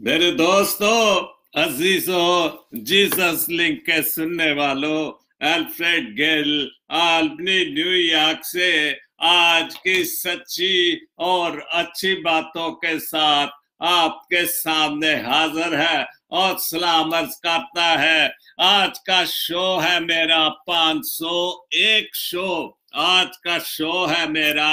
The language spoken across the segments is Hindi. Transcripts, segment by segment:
मेरे दोस्तों, अजीजों, जीसस लिंक के सुनने वालों, अल्फ्रेड गिल albany न्यूयॉर्क से आज की सच्ची और अच्छी बातों के साथ आपके सामने हाजिर है और सलाम अर्ज करता है। आज का शो है मेरा 501 शो। आज का शो है मेरा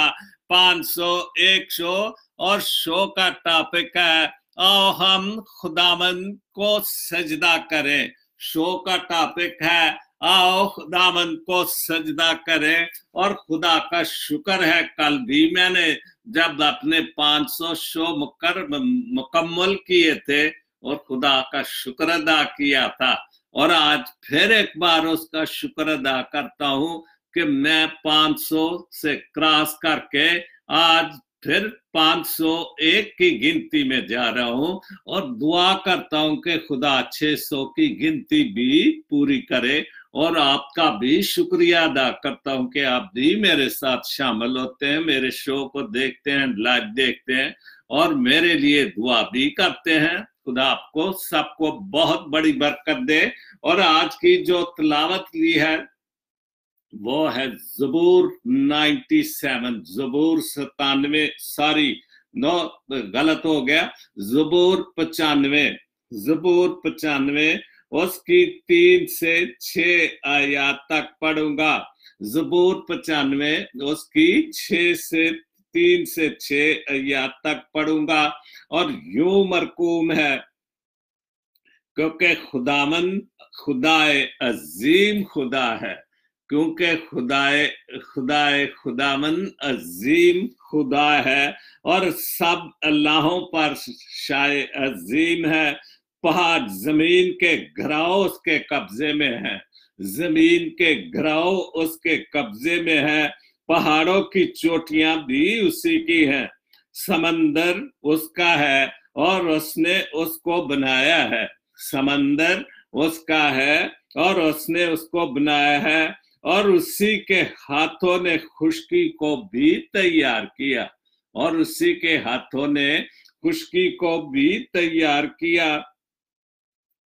501 शो और शो का टॉपिक है आओ हम खुदावंद को सजदा करें। शो का टॉपिक है आओ खुदावंद को सजदा करें। और खुदा का शुक्र है, कल भी मैंने जब अपने 500 शो मुकम्मल किए थे और खुदा का शुक्र अदा किया था, और आज फिर एक बार उसका शुक्र अदा करता हूं कि मैं 500 से क्रॉस करके आज फिर 501 की गिनती में जा रहा हूं और दुआ करता हूं कि खुदा 600 की गिनती भी पूरी करे। और आपका भी शुक्रिया अदा करता हूं कि आप भी मेरे साथ शामिल होते हैं, मेरे शो को देखते हैं, लाइव देखते हैं और मेरे लिए दुआ भी करते हैं। खुदा आपको सबको बहुत बड़ी बरकत दे। और आज की जो तिलावत ली है वो है ज़बूर 97, ज़बूर 97, सॉरी नो गलत हो गया, ज़बूर 95, ज़बूर 95 उसकी 3 से 6 आयत तक पढ़ूंगा। ज़बूर 95 उसकी 3 से 6 आयत तक पढ़ूंगा और यूं मरकूम है, क्योंकि खुदाए अजीम खुदा है, क्योंकि खुदावन अजीम खुदा है और सब अल्लाहों पर शाय अजीम है। पहाड़ जमीन के घराव उसके कब्जे में है, जमीन के घराव उसके कब्जे में है। पहाड़ों की चोटियां भी उसी की हैं, समंदर उसका है और उसने उसको बनाया है। समंदर उसका है और उसने उसको बनाया है और उसी के हाथों ने खुशकी को भी तैयार किया, और उसी के हाथों ने खुशकी को भी तैयार किया।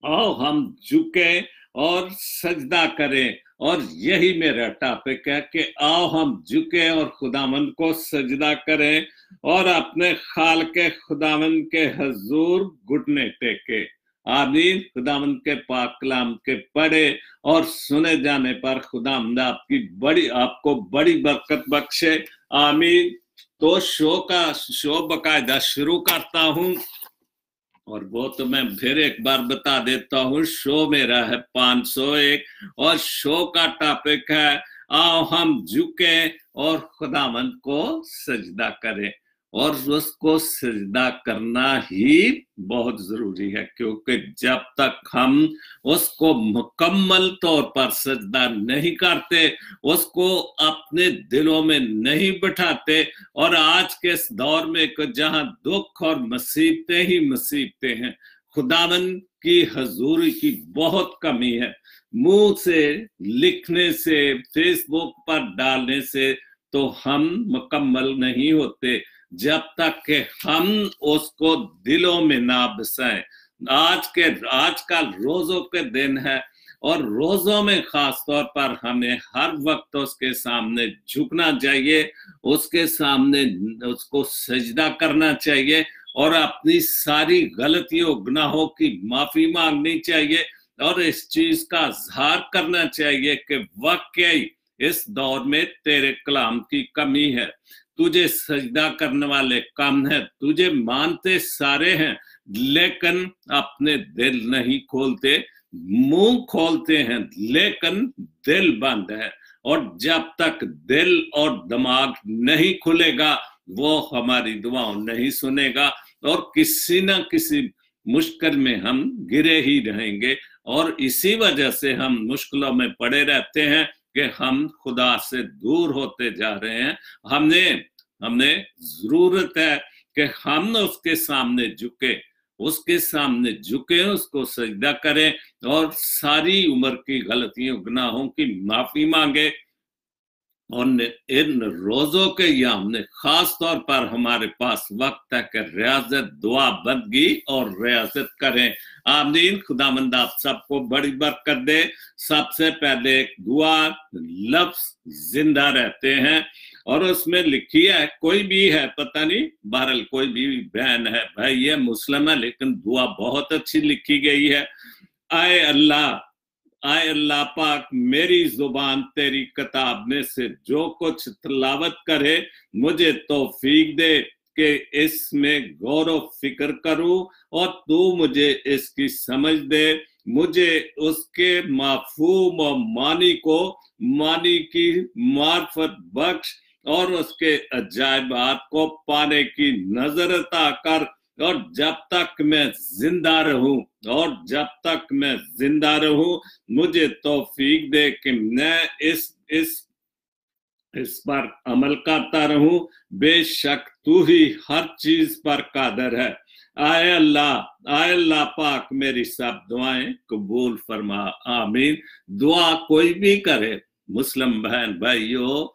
आओ हम झुके और सजदा करें। और यही मेरा टॉपिक है कि आओ हम झुके और खुदावंद को सजदा करें और अपने खाल के खुदावंद के हजूर घुटने टेके। आमीन। खुदावंद के पाक कलाम के पढ़े और सुने जाने पर खुदावंद आपको बड़ी बरकत बख्शे। आमीन। तो शो बकायदा शुरू करता हूं और वो तो मैं फिर एक बार बता देता हूं। शो मेरा है 501 और शो का टॉपिक है आओ हम झुके और खुदावंद को सजदा करें। और उसको सजदा करना ही बहुत जरूरी है, क्योंकि जब तक हम उसको मुकम्मल तौर पर सजदा नहीं करते, उसको अपने दिलों में नहीं बिठाते, और आज के इस दौर में जहां दुख और मुसीबतें ही मुसीबतें हैं, खुदावंद की हजूरी की बहुत कमी है। मुंह से लिखने से, फेसबुक पर डालने से तो हम मुकम्मल नहीं होते जब तक कि हम उसको दिलों में ना बसाएं। आजकल रोजों के दिन है और रोजों में खास तौर पर हमें हर वक्त उसके सामने झुकना चाहिए, उसके सामने उसको सजदा करना चाहिए और अपनी सारी गलतियों गुनाहों की माफी मांगनी चाहिए और इस चीज का इजहार करना चाहिए कि वाकई इस दौर में तेरे कलाम की कमी है। तुझे सजदा करने वाले कम है, तुझे मानते सारे हैं लेकिन अपने दिल नहीं खोलते। मुंह खोलते हैं लेकिन दिल बंद है, और जब तक दिल और दिमाग नहीं खुलेगा वो हमारी दुआओं नहीं सुनेगा और किसी ना किसी मुश्किल में हम गिरे ही रहेंगे। और इसी वजह से हम मुश्किलों में पड़े रहते हैं कि हम खुदा से दूर होते जा रहे हैं। हमने जरूरत है कि हम उसके सामने झुके, उसको सजदा करें और सारी उम्र की गलतियों गुनाहों की माफी मांगे और इन रोजों के अय्याम में खास तौर पर हमारे पास वक्त है कि रियाजत, दुआ, बंदगी और रियाजत करें। आमीन। खुदावंद आप सबको बड़ी बरकत दे। सबसे पहले एक दुआ, लफ्ज जिंदा रहते हैं, और उसमें लिखी है, कोई भी है पता नहीं, बहरहाल कोई भी बहन है, भाई है, मुस्लिम है, लेकिन दुआ बहुत अच्छी लिखी गई है। आए अल्लाह, आए अल्लाह पाक, मेरी जुबान तेरी किताब में से जो कुछ तिलावत करे मुझे तौफीक दे कि इसमें गौर व फिक्र करूं, और तू मुझे इसकी समझ दे। मुझे उसके माफूम और मानी की मार्फत बख्श, और उसके अजायबात को पाने की नजर अता कर। और जब तक मैं जिंदा रहूं मुझे तौफीक दे कि मैं इस पर अमल करता रहूं। बेशक तू ही हर चीज पर कादर है। आए अल्लाह पाक, मेरी सब दुआएं कबूल फरमा। आमीन। दुआ कोई भी करे, मुस्लिम बहन भाइयों,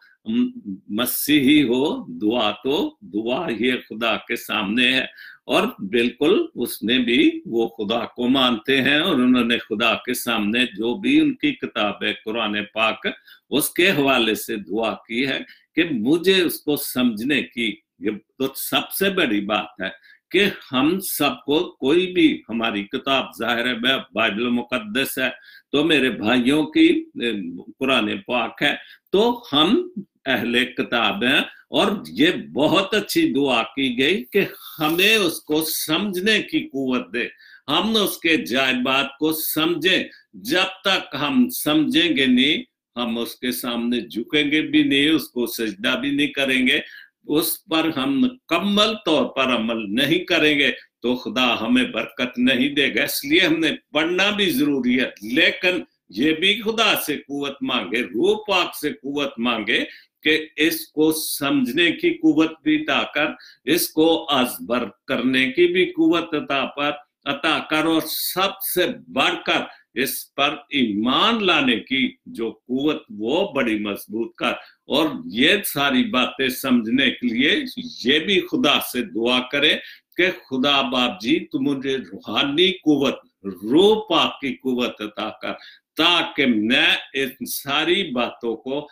मसीही हो, दुआ ये खुदा के सामने है, और बिल्कुल उसने भी वो खुदा को मानते हैं, और उन्होंने खुदा के सामने जो भी उनकी किताब है कुरान पाक, उसके हवाले से दुआ की है कि मुझे उसको समझने की। ये तो सबसे बड़ी बात है कि हम सबको, कोई भी, हमारी किताब जाहिर है बाइबल मुकद्दस है, तो मेरे भाइयों की कुरान पाक है, तो हम अहले किताब हैं। और ये बहुत अच्छी दुआ की गई कि हमें उसको समझने की कुव्वत दे, हम उसके जायबात को समझें। जब तक हम समझेंगे नहीं, हम उसके सामने झुकेंगे भी नहीं, उसको सजदा भी नहीं करेंगे, उस पर हम मुकम्मल तौर पर अमल नहीं करेंगे, तो खुदा हमें बरकत नहीं देगा। इसलिए हमने पढ़ना भी जरूरी है, लेकिन ये भी खुदा से कुव्वत मांगे, रूह पाक से कुव्वत मांगे कि इसको समझने की कुव्वत भी अता कर, इसको अज़बर करने की भी कुव्वत अता कर, और सबसे बढ़कर इस पर ईमान लाने की जो कुव्वत वो बड़ी मजबूत कर। और ये सारी बातें समझने के लिए ये भी खुदा से दुआ करे कि खुदा बाप जी तुम मुझे रूहानी कुव्वत, रूह पाक की कुव्वत अता कर, ताकि मैं इन सारी बातों को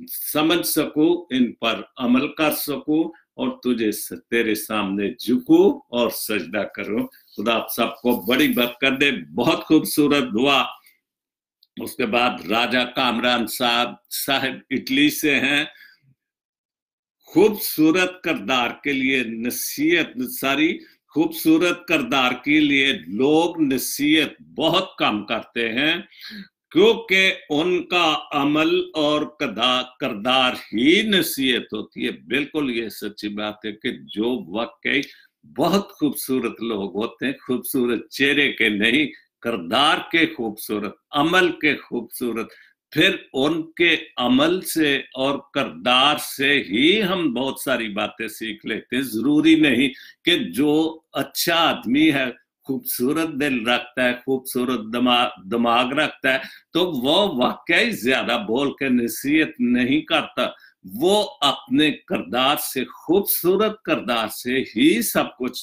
समझ सकूं, इन पर अमल कर सकूं, और तुझे तेरे सामने झुकूं और सजदा करूं। खुदा आप सबको बड़ी बरकत दे। बहुत खूबसूरत दुआ। उसके बाद राजा कामरान साहब इटली से हैं। खूबसूरत किरदार के लिए नसीहत, सारी खूबसूरत किरदार के लिए लोग नसीहत बहुत कम करते हैं, क्योंकि उनका अमल और किरदार ही नसीहत होती है। बिल्कुल ये सच्ची बात है कि जो वाकई बहुत खूबसूरत लोग होते हैं, खूबसूरत चेहरे के नहीं, किरदार के खूबसूरत, अमल के खूबसूरत, फिर उनके अमल से और किरदार से ही हम बहुत सारी बातें सीख लेते हैं। जरूरी नहीं कि जो अच्छा आदमी है, खूबसूरत दिल रखता है, खूबसूरत दिमाग रखता है, तो वो वाकई ज्यादा बोल के नसीहत नहीं करता, वो अपने किरदार से, खूबसूरत किरदार से ही सब कुछ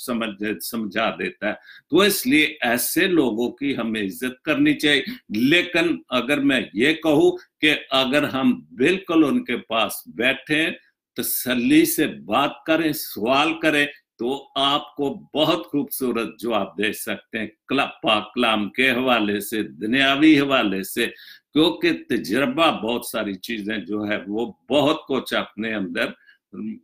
समझा देता है। तो इसलिए ऐसे लोगों की हमें इज्जत करनी चाहिए। लेकिन अगर मैं ये कहूं कि अगर हम बिल्कुल उनके पास बैठे, तसल्ली से बात करें, सवाल करें, तो आपको बहुत खूबसूरत जवाब दे सकते हैं, कलाम के हवाले से, दुनियावी हवाले से, क्योंकि तजर्बा बहुत सारी चीजें जो है वो बहुत कुछ अपने अंदर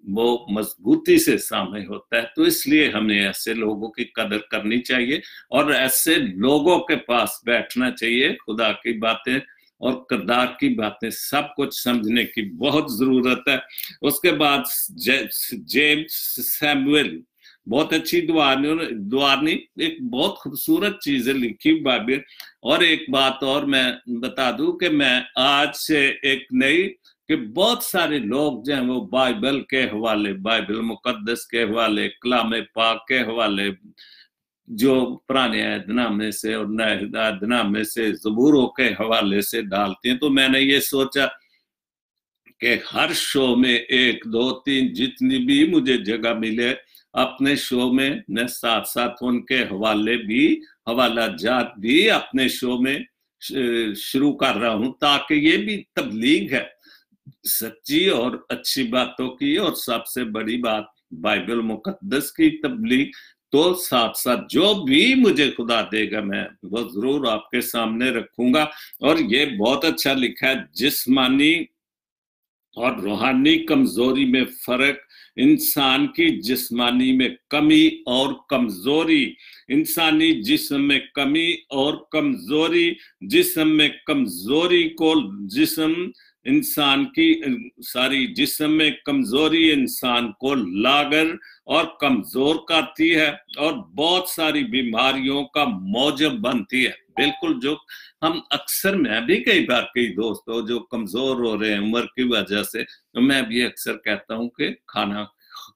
वो मजबूती से सामने होता है। तो इसलिए हमें ऐसे लोगों की कदर करनी चाहिए और ऐसे लोगों के पास बैठना चाहिए। खुदा की बातें और किरदार की बातें सब कुछ समझने की बहुत जरूरत है। उसके बाद जेम्स सैमुअल, बहुत अच्छी दुआरनी, एक बहुत खूबसूरत चीजें लिखी बाइबल। और एक बात और मैं बता दूं कि मैं आज से एक नई, कि बहुत सारे लोग जो हैं वो बाइबल के हवाले, बाइबल मुकद्दस के हवाले, कलाम पाक के हवाले, जो पुराने अहदनामे से और नए अहदनामे से, ज़बूरों के हवाले से डालते हैं। तो मैंने ये सोचा कि हर शो में 1, 2, 3 जितनी भी मुझे जगह मिले अपने शो में मैं साथ साथ उनके हवाला जात भी अपने शो में शुरू कर रहा हूं, ताकि ये भी तबलीग है सच्ची और अच्छी बातों की, और सबसे बड़ी बात बाइबल मुकद्दस की तबलीग। तो साथ साथ जो भी मुझे खुदा देगा मैं वो जरूर आपके सामने रखूंगा। और ये बहुत अच्छा लिखा है, जिस्मानी और रूहानी कमजोरी में फर्क, इंसान की जिस्मानी में कमी और कमजोरी, इंसानी जिस्म में कमी और कमजोरी, जिस्म में कमजोरी को जिस्म इंसान की सारी जिस्म में कमजोरी इंसान को लागर और कमजोर करती है और बहुत सारी बीमारियों का मौजब बनती है। बिल्कुल, जो हम अक्सर, मैं भी कई बार कई दोस्तों जो कमजोर हो रहे हैं उम्र की वजह से, तो मैं भी अक्सर कहता हूं कि खाना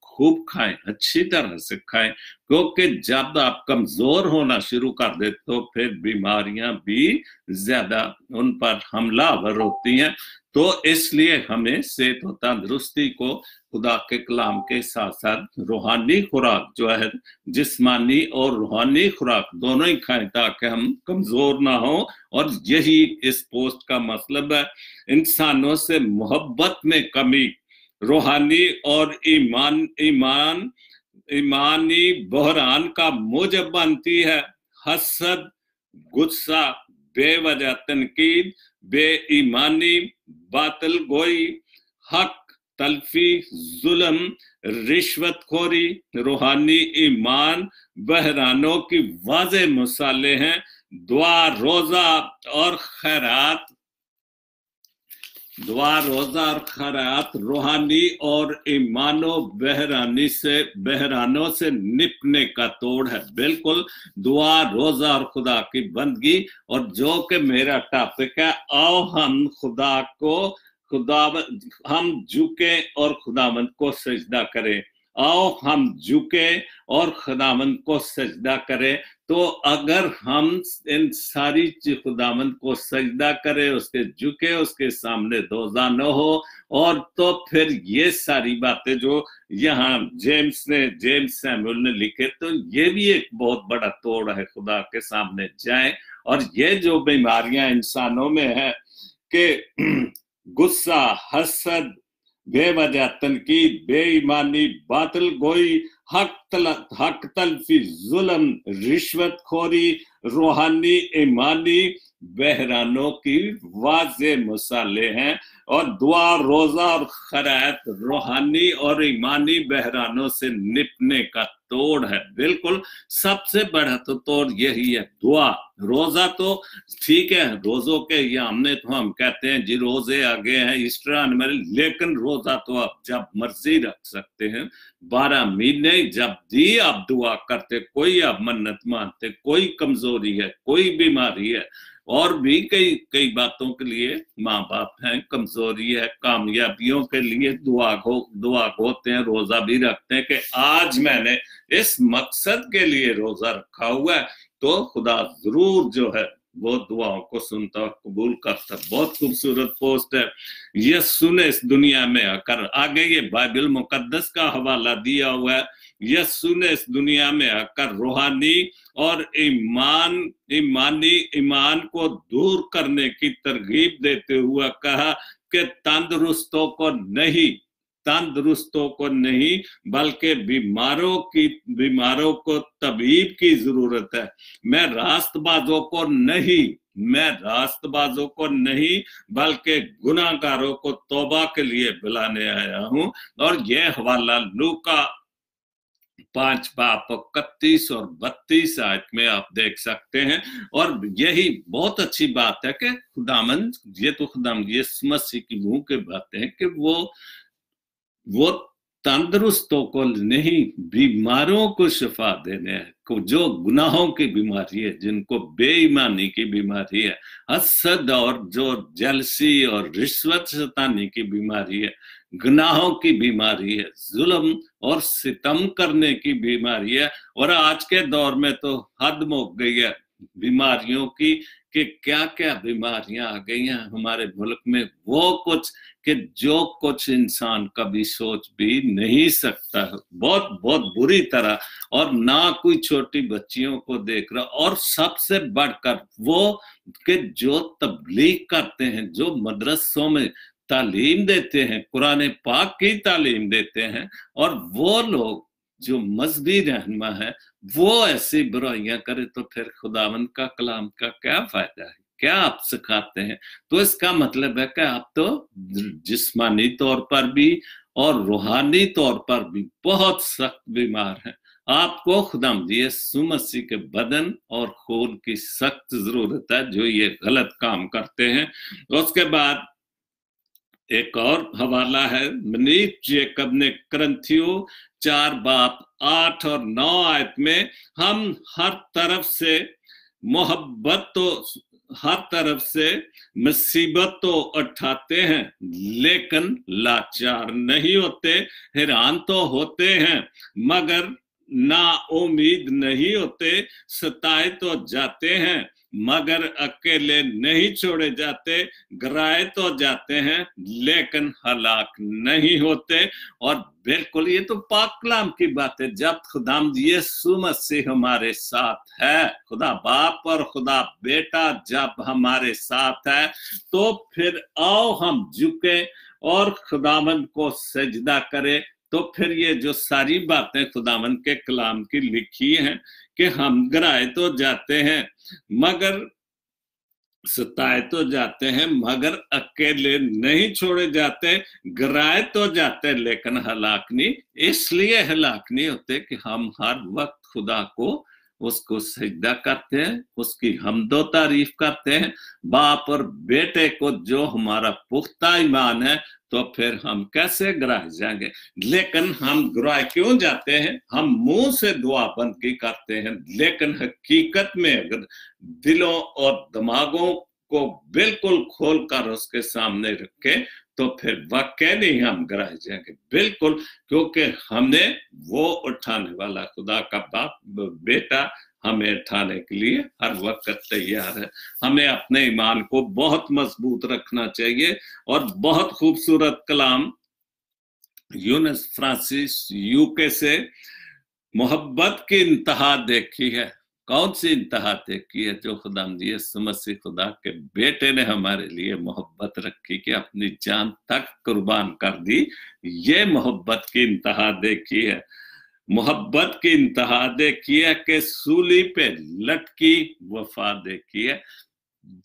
खूब खाएं, अच्छी तरह से खाएं, क्योंकि जब आप कमजोर होना शुरू कर देते तो फिर बीमारियां भी ज्यादा उन पर हमलावर होती हैं। तो इसलिए हमें सेहत और तंदुरुस्ती को खुदा के कलाम के साथ साथ रूहानी खुराक जो है, जिस्मानी और रूहानी खुराक दोनों ही खाएं ताकि हम कमजोर ना हो। और यही इस पोस्ट का मतलब है, इंसानों से मोहब्बत में कमी रूहानी और ईमानी बहरान का मूजब बनती है। हसद, गुस्सा, बेवजह तनकीद, बेईमानी, बातिल गोई, हक तलफी, जुल्म, रिश्वतखोरी रूहानी ईमान बहरानों की वाज़े मिसालें हैं। दुआ, रोजा और खैरात, दुआ, रोजा और खैरात रूहानी और ईमानो बहरानों से निपटने का तोड़ है। बिल्कुल, दुआ, रोजा और खुदा की बंदगी, और जो कि मेरा टॉपिक है, आओ हम हम झुके और खुदावंद को सजदा करें। आओ हम झुके और खुदावंद को सजदा करें। तो अगर हम इन सारी खुदावंद को सजदा करें, उसके झुके, उसके सामने दोजाना हो, और तो फिर ये सारी बातें जो यहाँ जेम्स सैमुअल ने लिखे, तो ये भी एक बहुत बड़ा तोड़ है खुदा के सामने जाए। और ये जो बीमारियां इंसानों में है कि गुस्सा, हसद, बेवजह तनकीद, बेईमानी, बातिल गोई, हक तलफी, जुल्म, रिश्वतखोरी रूहानी ईमानी बहरानों की वाज़े मिसालें हैं। और दुआ, रोजा और खैरात रूहानी और ईमानी बहरानों से निपटने का तोड़ है। बिल्कुल, सबसे बड़ा तो तोड़ यही है, दुआ। रोजा तो ठीक है, रोजों के ये हमने तो हम कहते हैं जी रोजे आ गए हैं ईस्टर आने वाले, लेकिन रोजा तो आप जब मर्जी रख सकते हैं, 12 महीने जब भी आप दुआ करते, कोई आप मन्नत मानते, कोई कमजोरी है, कोई बीमारी है, और भी कई बातों के लिए माँ बाप हैं, कमजोरी है, कामयाबियों के लिए दुआ होते हैं, रोजा भी रखते हैं कि आज मैंने इस मकसद के लिए रोजा रखा हुआ है, तो खुदा जरूर जो है वो दुआओं को सुनता और कबूल करता। बहुत खूबसूरत पोस्ट है। यीशु ने इस दुनिया में आकर, आगे ये बाइबल मुकद्दस का हवाला दिया हुआ है, यीशु ने इस दुनिया में आकर रूहानी और ईमान को दूर करने की तरगीब देते हुए कहा कि तंदुरुस्तों को नहीं बल्कि बीमारों को तबीब की जरूरत है। मैं रास्तबाजों को नहीं बल्कि गुनाहगारों को तौबा के लिए बुलाने आया हूं। और यह हवाला लूका 5:31 और 32 आयत में आप देख सकते हैं। और यही बहुत अच्छी बात है कि खुदामंद, ये तो खुदामंद यीशु मसीह की मुंह की बातें हैं कि वो तंदुरुस्तों को नहीं, बीमारों को शिफा देने हैं, जो गुनाहों की बीमारी है, जिनको बेईमानी की बीमारी है, हसद और जो जलसी और रिश्वत शैतानी की बीमारी है, गुनाहों की बीमारी है, जुल्म और सितम करने की बीमारी है। और आज के दौर में तो हद मुक गई है, बीमारियों की कि क्या क्या बीमारियां आ गई हैं हमारे मुल्क में, वो कुछ कि जो कुछ इंसान कभी सोच भी नहीं सकता, बहुत बहुत बुरी तरह। और ना कोई छोटी बच्चियों को देख रहा, और सबसे बढ़कर वो कि जो तबलीग करते हैं, जो मदरसों में तालीम देते हैं, कुरान पाक की तालीम देते हैं, और वो लोग जो मजहबी रहनुमा है वो ऐसी बुराइयां करे, तो फिर खुदावंद का कलाम का क्या फायदा है? क्या आप सिखाते हैं? तो इसका मतलब है कि आप तो जिस्मानी तौर पर भी और रूहानी तौर पर भी बहुत सख्त बीमार हैं। आपको खुदावंद यीशु मसीह के बदन और खून की सख्त जरूरत है जो ये गलत काम करते हैं। उसके बाद एक और हवाला है मनीष जेकब ने करंथियों 4 बाब 8 और 9 आयत में, हम हर तरफ से मोहब्बत तो हर तरफ से मुसीबत तो उठाते हैं लेकिन लाचार नहीं होते, हैरान तो होते हैं मगर ना उम्मीद नहीं होते, सताए तो जाते हैं मगर अकेले नहीं छोड़े जाते, गिराए तो जाते हैं लेकिन हलाक नहीं होते। और बिल्कुल ये तो पाक कलाम की बात है। जब खुदाम यीशु मसीह हमारे साथ है, खुदा बाप और खुदा बेटा जब हमारे साथ है, तो फिर आओ हम झुके और खुदावंद को सजदा करें। तो फिर ये जो सारी बातें खुदावंद के कलाम की लिखी हैं कि हम गिराए तो जाते हैं मगर सताए तो जाते हैं मगर अकेले नहीं छोड़े जाते, गिराए तो जाते लेकिन हलाक नहीं। इसलिए हलाक नहीं होते कि हम हर वक्त खुदा को उसको सजदा करते हैं, उसकी हमदो तारीफ करते हैं, बाप और बेटे को जो हमारा पुख्ता ईमान है, तो फिर हम कैसे गिराए जाएंगे? लेकिन हम गिराए क्यों जाते हैं? हम मुंह से दुआ बंदगी करते हैं लेकिन हकीकत में अगर दिलों और दिमागों को बिल्कुल खोलकर उसके सामने रखे तो फिर वाकई नहीं हम गिराए जाएंगे, बिल्कुल, क्योंकि हमने वो उठाने वाला खुदा का बाप बेटा हमें उठाने के लिए हर वक्त तैयार है। हमें अपने ईमान को बहुत मजबूत रखना चाहिए। और बहुत खूबसूरत कलाम यूनुस फ्रांसिस यूके से, मोहब्बत की इंतहा देखी है। कौन सी इंतहा देखी है? जो खुदा यीशु मसीह खुदा के बेटे ने हमारे लिए मोहब्बत रखी कि अपनी जान तक कुर्बान कर दी, ये मोहब्बत की इंतहा देखी है। मोहब्बत की इंतहा देखी है कि सूली पे लटकी वफा देखी है।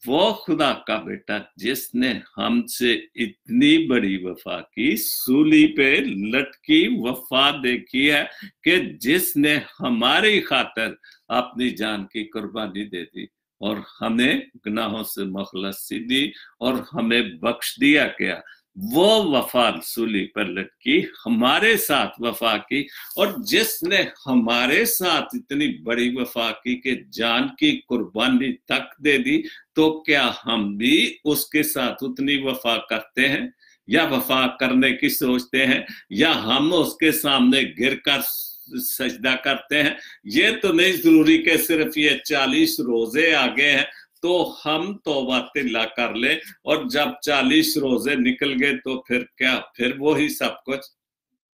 वो खुदा का बेटा जिसने हमसे इतनी बड़ी वफा की, सूली पे लटकी वफा देखी है कि जिसने हमारी खातिर अपनी जान की कुर्बानी दे दी और हमें गुनाहों से मुखलसी दी और हमें बख्श दिया गया। वो वफा सूली पर लटकी, हमारे साथ वफा की, और जिसने हमारे साथ इतनी बड़ी वफा की कि जान की कुर्बानी तक दे दी, तो क्या हम भी उसके साथ उतनी वफा करते हैं या वफा करने की सोचते हैं, या हम उसके सामने गिरकर सजदा करते हैं? ये तो नहीं जरूरी कि सिर्फ ये 40 रोजे आ गए हैं तो हम तौबा तिल्ला कर ले और जब 40 रोजे निकल गए तो फिर क्या, फिर वो ही सब कुछ?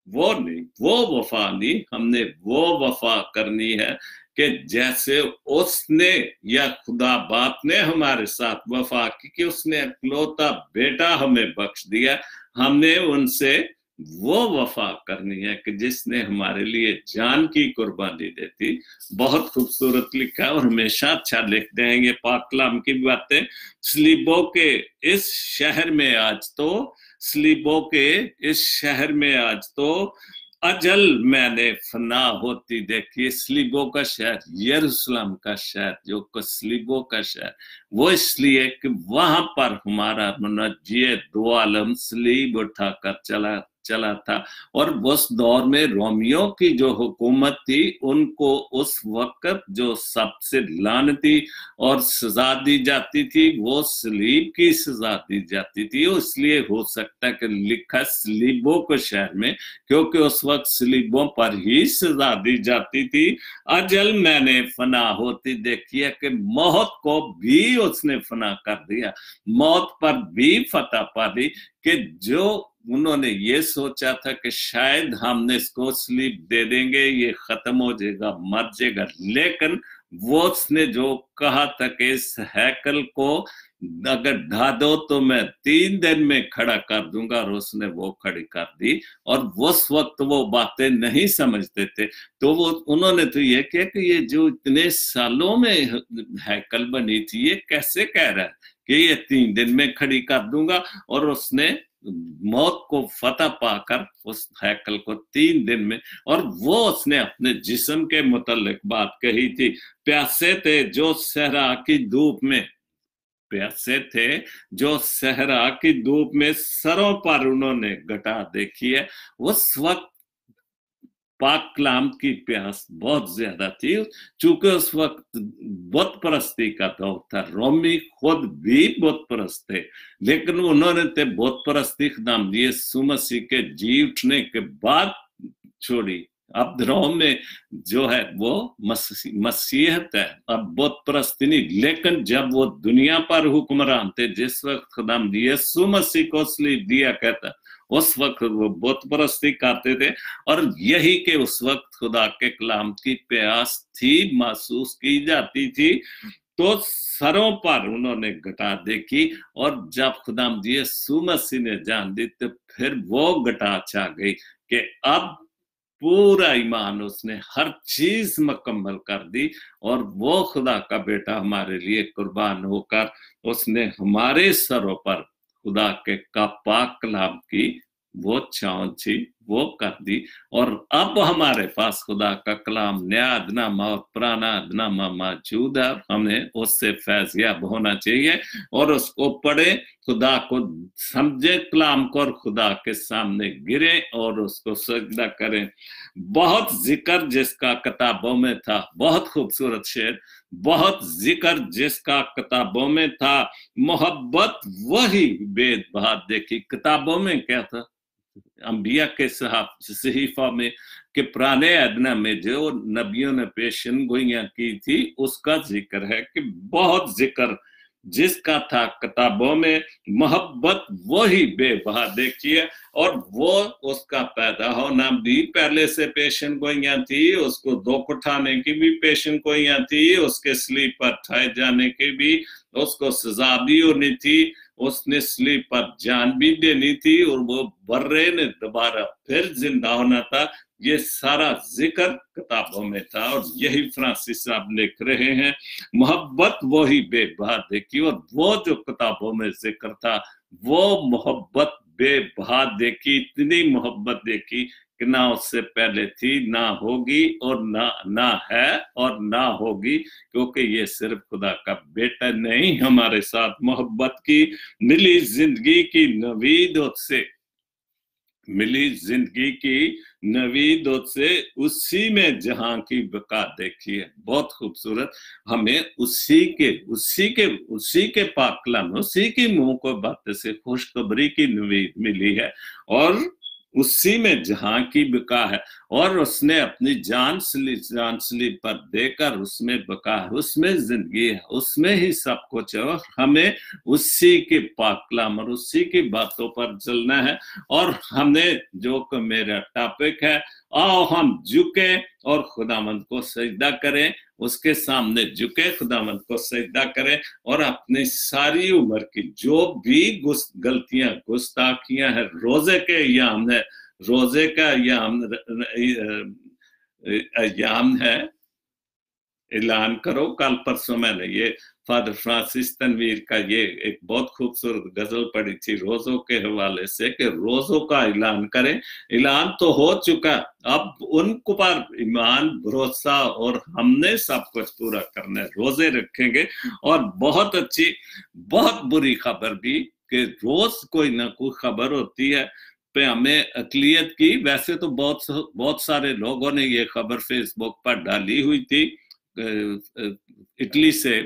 वो नहीं, वो वफा नहीं। हमने वो वफा करनी है कि जैसे उसने या खुदा बाप ने हमारे साथ वफा की कि उसने इकलौता बेटा हमें बख्श दिया, हमने उनसे वो वफा करनी है कि जिसने हमारे लिए जान की कुर्बानी देती। बहुत खूबसूरत लिखा और हमेशा अच्छा लिखते हैं ये पाक कलाम की बातें। स्लीबो के इस शहर में आज तो, स्लीबो के इस शहर में आज तो अजल मैंने फना होती देखी। स्लीबो का शहर, यरूशलेम का शहर, जो स्लीबो का शहर, वो इसलिए कि वहां पर हमारा मुनज्जी दो आलम स्लीब उठाकर चला चला था। और उस दौर में रोमियों की जो हुकूमत थी उनको उस वक्त जो सबसे लानती और सजा दी जाती थी वो सलीब की सजा दी जाती थी। इसलिए हो सकता है कि लिखा सलीबों के शहर में, क्योंकि उस वक्त सलीबों पर ही सजा दी जाती थी। अजल मैंने फना होती देखी है कि मौत को भी उसने फना कर दिया, मौत पर भी फतह पा दी। कि जो उन्होंने ये सोचा था कि शायद हमने इसको स्लीप दे देंगे, ये खत्म हो जाएगा, मर जाएगा, लेकिन वो उसने जो कहा था कि इस हैकल को अगर ढा दो तो मैं 3 दिन में खड़ा कर दूंगा, और उसने वो खड़ी कर दी। और उस वक्त वो बातें नहीं समझते थे, तो वो उन्होंने तो ये किया कि ये जो इतने सालों में हैकल बनी थी ये कैसे कह रहा है कि ये 3 दिन में खड़ी कर दूंगा। और उसने मौत को फतह पाकर उस हैकल को 3 दिन में, और वो उसने अपने जिस्म के मुतल्लिक बात कही थी। प्यासे थे जो सहरा की धूप में, प्यासे थे जो सहरा की धूप में सरों पर उन्होंने घटा देखी है। उस वक्त पाक कलाम की प्यास बहुत ज्यादा थी, चूंकि उस वक्त बुत परस्ती का दौर था। रोमी खुद भी बुत परस्त थे, लेकिन उन्होंने तो बुत परस्ती खुदाम यीशु मसीह के जी उठने के बाद छोड़ी। अब रोम में जो है वो मसीहत है, अब बुत परस्ती नहीं। लेकिन जब वो दुनिया पर हुक्मरान थे, जिस वक्त खुदाम यीशु मसीह को सलीब दिया कहता, उस वक्त वो बुत परस्ती करते थे। और यही के उस वक्त खुदा के कलाम की प्यास थी, महसूस की जाती थी। तो सरों पर उन्होंने घटा देखी, और जब खुदाम यीशु मसीह ने जान दी तो फिर वो घटा छा गई कि अब पूरा ईमान उसने हर चीज मुकम्मल कर दी। और वो खुदा का बेटा हमारे लिए कुर्बान होकर उसने हमारे सरों पर खुदा के का पाक कलाम की वो छांव थी वो कर दी। और अब हमारे पास खुदा का कलाम नया अदनामा और पुराना अदनामा मौजूद है, हमें उससे फैज़याब होना चाहिए और उसको पढ़े, खुदा को समझे कलाम को, और खुदा के सामने गिरे और उसको सजदा करें। बहुत जिक्र जिसका किताबों में था, बहुत खूबसूरत शेर, बहुत जिक्र जिसका किताबों में था, मोहब्बत वही बेदभात देखी। किताबों में क्या था? अंबिया के सहीफा में कि पुराने अदना में जो नबियों ने पेशन गोइयां की थी उसका जिक्र है कि बहुत जिक्र जिसका था किताबों में, मोहब्बत वही बेबहा देखिए। और वो उसका पैदा होना भी पहले से पेशन गोइयां थी, उसको दुख उठाने की भी पेशन गोइयां थी, उसके सलीब पर ठाए जाने की भी उसको सजा भी होनी थी, उसने सलीब पर जान भी देनी थी, और वो बर्रे ने दोबारा फिर जिंदा होना था। ये सारा जिक्र किताबों में था, और यही फ्रांसिस साहब लिख रहे हैं, मोहब्बत वही बेबहा देखी। और वो जो किताबों में जिक्र था वो मोहब्बत बेबहा देखी, इतनी मोहब्बत देखी कि ना उससे पहले थी, ना होगी, और ना है और ना होगी, क्योंकि ये सिर्फ खुदा का बेटा नहीं हमारे साथ मोहब्बत की मिली जिंदगी की नवीदत से, मिली जिंदगी की नवीदत से, उसी में जहां की बका देखी है। बहुत खूबसूरत, हमें उसी के पाक कलाम, उसी की मुंह को बात से खुशखबरी की नवीद मिली है, और उसी में जहां की बका है। और उसने अपनी जान सलीब पर देकर उसमें बका है, उसमें जिंदगी है, उसमें ही सब कुछ है। और हमें उसी के पाक कलाम और उसी की बातों पर चलना है। और हमने जो कि मेरा टॉपिक है, आओ हम झुके और खुदावंद को सजदा करें, उसके सामने झुके, खुदावंद को सजदा करें, और अपनी सारी उम्र की जो भी गलतियां गुस्ताखियां हैं, रोजे के अय्याम है, रोजे का अय्याम है, ऐलान करो। कल परसों मैंने ये फादर फ्रांसिस तनवीर का ये एक बहुत खूबसूरत गजल पढ़ी थी रोजों के हवाले से, कि रोजों का ऐलान करें। ऐलान तो हो चुका, अब उनको पर ईमान भरोसा, और हमने सब कुछ पूरा करना है, रोजे रखेंगे। और बहुत अच्छी बहुत बुरी खबर भी कि रोज कोई ना कोई खबर होती है, पे हमें अकलियत की। वैसे तो बहुत सारे लोगों ने ये खबर फेसबुक पर डाली हुई थी, इटली से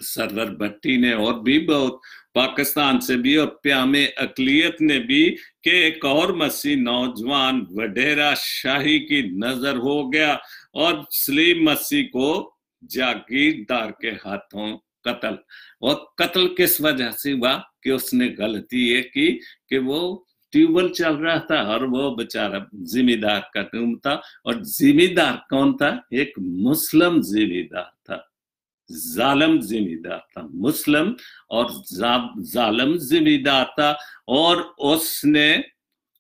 सरवर भट्टी ने, और भी बहुत, पाकिस्तान से भी, और प्यामे अकलियत ने भी, कि एक और मसीह नौजवान वडेरा शाही की नजर हो गया और सलीम मसीह को जागीरदार के हाथों कत्ल। और कत्ल किस वजह से हुआ? कि उसने गलती ये की कि वो ट्यूबवेल चल रहा था और वो बेचारा जिम्मेदार का रूम था, और जिम्मेदार कौन था? एक मुस्लिम जिम्मेदार था, जालिम जिम्मेदार था, मुस्लिम और जालिम जिम्मेदार था। और उसने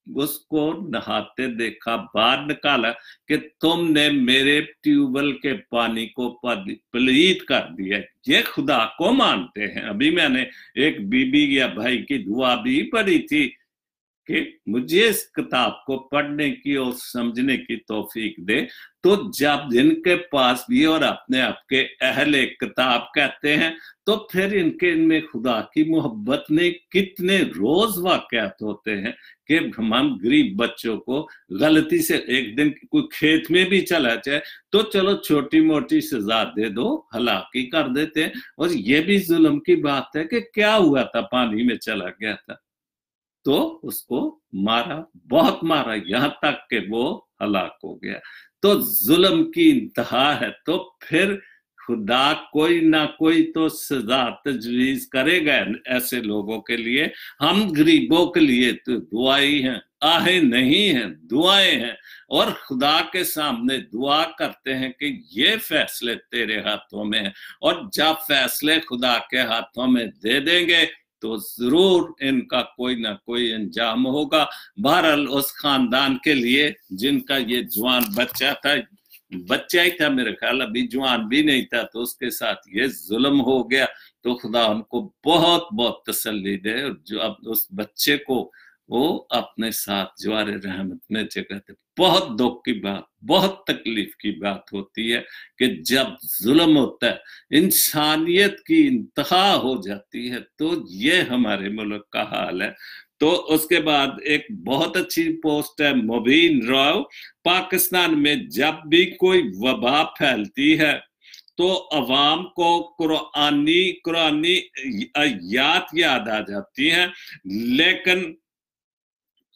उसको नहाते देखा, बाहर निकाला कि तुमने मेरे ट्यूबवेल के पानी को पलीत कर दिया। ये खुदा को मानते हैं। अभी मैंने एक बीबी या भाई की दुआ भी पढ़ी थी कि मुझे इस किताब को पढ़ने की और समझने की तौफीक दे। तो जब जिनके पास भी और अपने आप के अहले किताब कहते हैं, तो फिर इनमें खुदा की मोहब्बत में कितने रोज वाकयात होते हैं कि हम गरीब बच्चों को गलती से एक दिन कोई खेत में भी चला जाए तो चलो छोटी मोटी सजा दे दो, हलाकी कर देते हैं। और ये भी जुल्म की बात है कि क्या हुआ था, पानी में चला गया था तो उसको मारा, बहुत मारा, यहां तक कि वो हलाक हो गया। तो जुल्म की इंतहा है। तो फिर खुदा कोई ना कोई तो सजा तजवीज करेगा ऐसे लोगों के लिए। हम गरीबों के लिए तो दुआई हैं, आहें नहीं हैं, दुआएं हैं। और खुदा के सामने दुआ करते हैं कि ये फैसले तेरे हाथों में हैं, और जब फैसले खुदा के हाथों में दे देंगे तो जरूर इनका कोई ना कोई अंजाम होगा। बहरहाल उस खानदान के लिए जिनका ये जवान बच्चा था, बच्चा ही था मेरे ख्याल, अभी जवान भी नहीं था, तो उसके साथ ये जुल्म हो गया, तो खुदा उनको बहुत बहुत तसल्ली दे। जो अब उस बच्चे को वो अपने साथ जवारे रहमत में जगह थे। बहुत दुख की बात, बहुत तकलीफ की बात होती है कि जब जुल्म होता है, इंसानियत की इंतहा हो जाती है। तो ये हमारे मुल्क का हाल है। तो उसके बाद एक बहुत अच्छी पोस्ट है मुबीन राव, पाकिस्तान में जब भी कोई वबा फैलती है तो अवाम को कुरानी आयात याद आ जाती हैं, लेकिन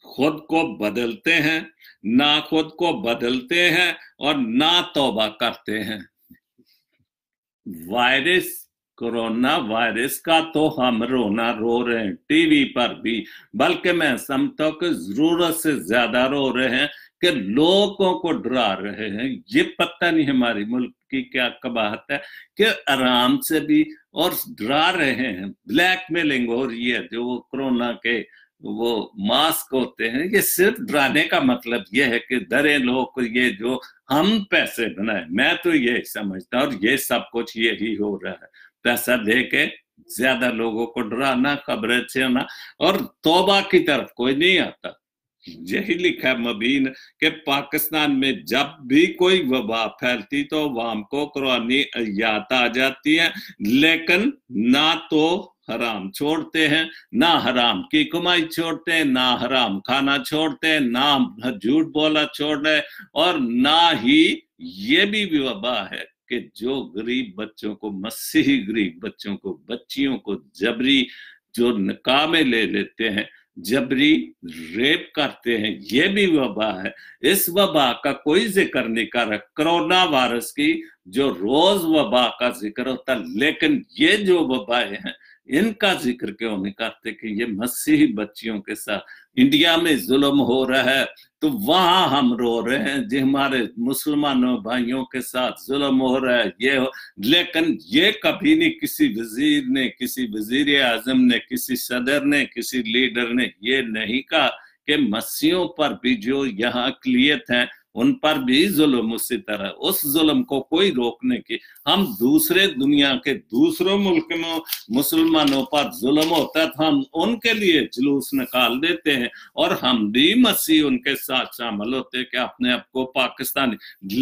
खुद को बदलते हैं, ना खुद को बदलते हैं और ना तौबा करते हैं। वायरस, कोरोना वायरस का तो हम रोना रो रहे हैं टीवी पर भी, बल्कि मैं समझता हूं कि जरूरत से ज्यादा रो रहे हैं कि लोगों को डरा रहे हैं। ये पता नहीं हमारी मुल्क की क्या कबाहत है कि आराम से भी और डरा रहे हैं। ब्लैकमेलिंग हो रही है, जो कोरोना के वो मास्क होते हैं, ये सिर्फ डराने का मतलब ये है कि डरे लोग, ये जो हम पैसे बनाए, मैं तो ये समझता हूँ, और ये सब कुछ यही हो रहा है, पैसा दे के ज्यादा लोगों को डराना, खबरें छेड़ना, और तौबा की तरफ कोई नहीं आता। यही लिखा है मुबीन के पाकिस्तान में जब भी कोई वबा फैलती तो अवाम को कुरानी आयत आ जाती है, लेकिन ना तो हराम छोड़ते हैं, ना हराम की कमाई छोड़ते हैं, ना हराम खाना छोड़ते हैं, ना झूठ बोला छोड़ रहे, और ना ही ये भी वबा है कि जो गरीब बच्चों को, मसीही गरीब बच्चों को, बच्चियों को जबरी जो निकाह में ले लेते हैं, जबरी रेप करते हैं, ये भी वबा है। इस वबा का कोई जिक्र नहीं कर रहा, कोरोना वायरस की जो रोज वबा का जिक्र होता, लेकिन ये जो वबाएं हैं इनका जिक्र क्यों नहीं करते कि ये मसीही बच्चियों के साथ इंडिया में जुल्म हो रहा है, तो वहां हम रो रहे हैं जो हमारे मुसलमानों भाइयों के साथ जुल्म हो रहा है, ये हो। लेकिन ये कभी नहीं किसी वजीर ने, किसी वजीर आजम ने, किसी सदर ने, किसी लीडर ने ये नहीं कहा कि मसीहों पर भी जो यहाँ अक़लियत है उन पर भी जुल्म उसी तरह, उस जुल्म को कोई रोकने की, हम दूसरे दुनिया के दूसरों मुल्क में मुसलमानों पर जुल्म होता है तो हम उनके लिए जुलूस निकाल देते हैं, और हम भी मसीह उनके साथ शामिल होते हैं कि अपने आप को पाकिस्तानी।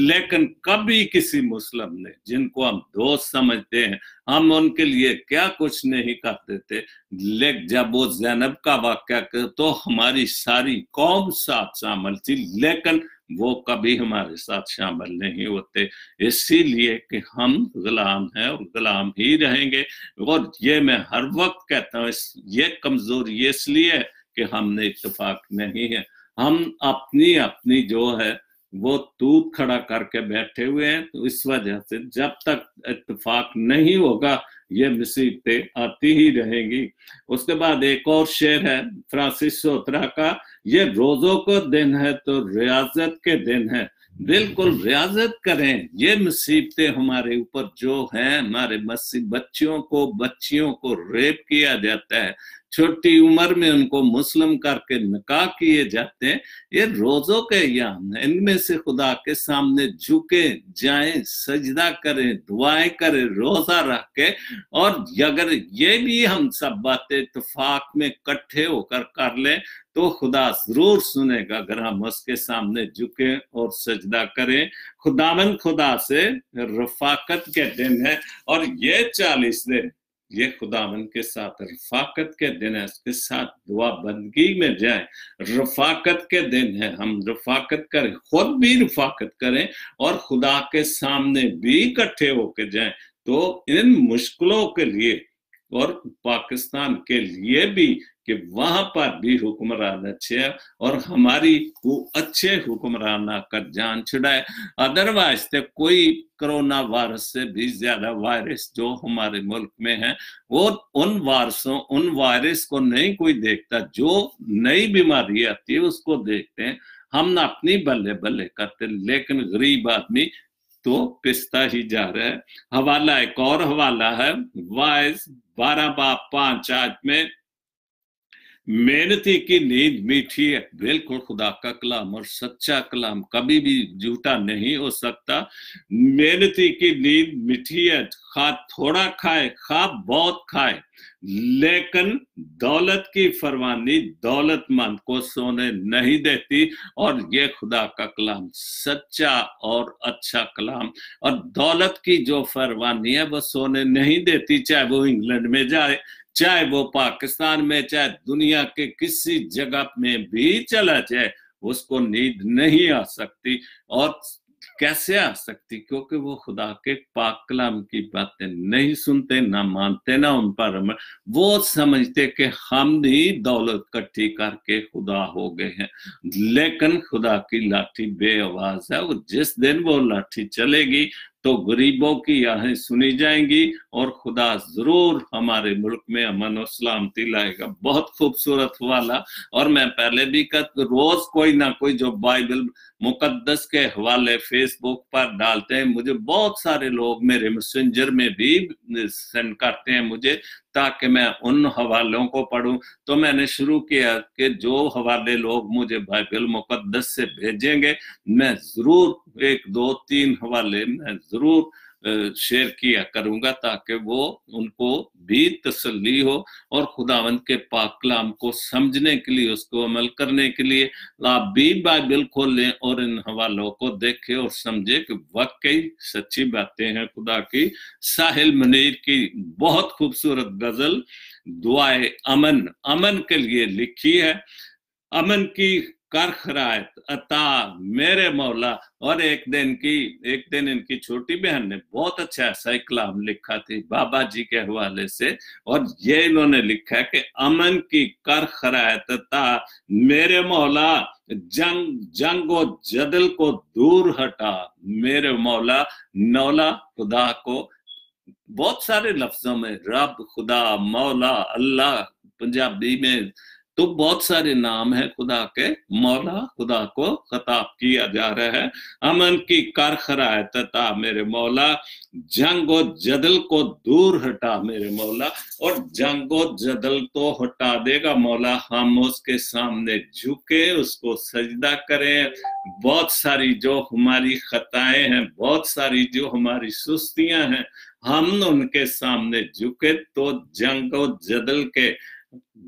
लेकिन कभी किसी मुस्लिम ने, जिनको हम दोस्त समझते हैं, हम उनके लिए क्या कुछ नहीं कर देते। लेकिन जब वो ज़ैनब का वाक़या तो हमारी सारी कौम साथ शामिल थी, लेकिन वो कभी हमारे साथ शामिल नहीं होते, इसीलिए कि हम गुलाम हैं और गुलाम ही रहेंगे। और ये मैं हर वक्त कहता हूँ, ये कमजोरी इसलिए है कि हमने इत्तेफाक नहीं है, हम अपनी अपनी जो है वो तूत खड़ा करके बैठे हुए हैं। तो इस वजह से जब तक इत्तेफाक नहीं होगा ये मुसीबतें आती ही रहेंगी। उसके बाद एक और शेर है फ्रांसिस सोत्रा का, ये रोजों को दिन है तो रियाजत के दिन है। बिल्कुल रियाजत करें, ये मुसीबतें हमारे ऊपर जो हैं, हमारे बच्चियों को रेप किया जाता है, छोटी उम्र में उनको मुस्लिम करके निकाह किए जाते हैं, ये रोजों के अय्याम हैं, इनमें से खुदा के सामने झुके जाएं, सजदा करें, दुआएं करें रोजा रख के। और अगर ये भी हम सब बातें इत्तेफाक में इकट्ठे होकर कर लें तो खुदा जरूर सुनेगा, अगर हम उसके सामने झुके और सजदा करें। खुदावंद खुदा से रफाकत के दिन है, और ये 40 दिन ये खुदावंद के साथ रफाकत के दिन है, इसके साथ दुआ बंदगी में जाएं। रफाकत के दिन है, हम रफाकत करें, खुद भी रफाकत करें और खुदा के सामने भी इकट्ठे होकर जाएं। तो इन मुश्किलों के लिए और पाकिस्तान के लिए भी कि वहां पर भी हुक्मरान अच्छे हैं और हमारी वो अच्छे हुक्मरान आकर जान छुड़ाए। अदरवाइज तो कोई कोरोना वायरस से भी ज्यादा वायरस जो हमारे मुल्क में है, वो उन वायरस को नहीं कोई देखता, जो नई बीमारी आती है उसको देखते हैं। हम ना अपनी बल्ले बल्ले करते, लेकिन गरीब आदमी तो पिसता ही जा रहा है। हवाला, एक और हवाला है वाइज 12:5 में, मेहनती की नींद मीठी है। बिल्कुल खुदा का कलाम और सच्चा कलाम कभी भी झूठा नहीं हो सकता। मेहनती की नींद मीठी है, खा थोड़ा खाए खा बहुत खाए, लेकिन दौलत की फरमानी दौलतमंद को सोने नहीं देती। और ये खुदा का कलाम सच्चा और अच्छा कलाम, और दौलत की जो फरमानी है वो सोने नहीं देती, चाहे वो इंग्लैंड में जाए, चाहे वो पाकिस्तान में, चाहे दुनिया के किसी जगह में भी चला जाए, उसको नींद नहीं आ सकती। और कैसे आ सकती? क्योंकि वो खुदा के पाक कलाम की बातें नहीं सुनते, ना मानते, ना उन पर वो समझते कि हम भी दौलत इकट्ठी करके खुदा हो गए हैं। लेकिन खुदा की लाठी बेआवाज है, वो जिस दिन वो लाठी चलेगी तो गरीबों की आहें सुनी जाएंगी और खुदा जरूर हमारे मुल्क में अमन और सलामती लाएगा। बहुत खूबसूरत वाला। और मैं पहले भी रोज कोई ना कोई जो बाइबल मुकद्दस के हवाले फेसबुक पर डालते हैं, मुझे बहुत सारे लोग मेरे मैसेंजर में भी सेंड करते हैं मुझे, ताकि मैं उन हवालों को पढूं। तो मैंने शुरू किया कि जो हवाले लोग मुझे बाइबल मुकद्दस से भेजेंगे, मैं जरूर 1, 2, 3 हवाले मैं जरूर शेयर किया करूंगा, ताकि वो उनको भी तसल्ली हो और खुदावंद के पाक कलाम को समझने के लिए, उसको अमल करने के लिए आप भी बाइबल खोलें और इन हवालों को देखें और समझे कि वाकई सच्ची बातें हैं खुदा की। साहिल मुनीर की बहुत खूबसूरत गजल दुआए अमन, अमन के लिए लिखी है। अमन की कर खरायत अता मेरे मौला। और एक दिन इनकी छोटी बहन ने बहुत अच्छा ऐसा कलाम लिखा थी बाबा जी के हवाले से, और ये इन्होंने लिखा है कि अमन की कर खरायत अता मेरे मौला, जंग और जदल को दूर हटा मेरे मौला। नौला खुदा को बहुत सारे लफ्जों में रब, खुदा, मौला, अल्लाह पंजाबी में तो बहुत सारे नाम है खुदा के। मौला खुदा को खिताब किया जा रहा है। अमन की कर खराए तता मेरे मौला, जंग और जदल को दूर हटा मेरे मौला। और जंग और जदल तो हटा देगा मौला, हम उसके सामने झुके, उसको सजदा करें। बहुत सारी जो हमारी खताएं हैं, बहुत सारी जो हमारी सुस्तियां हैं, हम उनके सामने झुके तो जंग और जदल के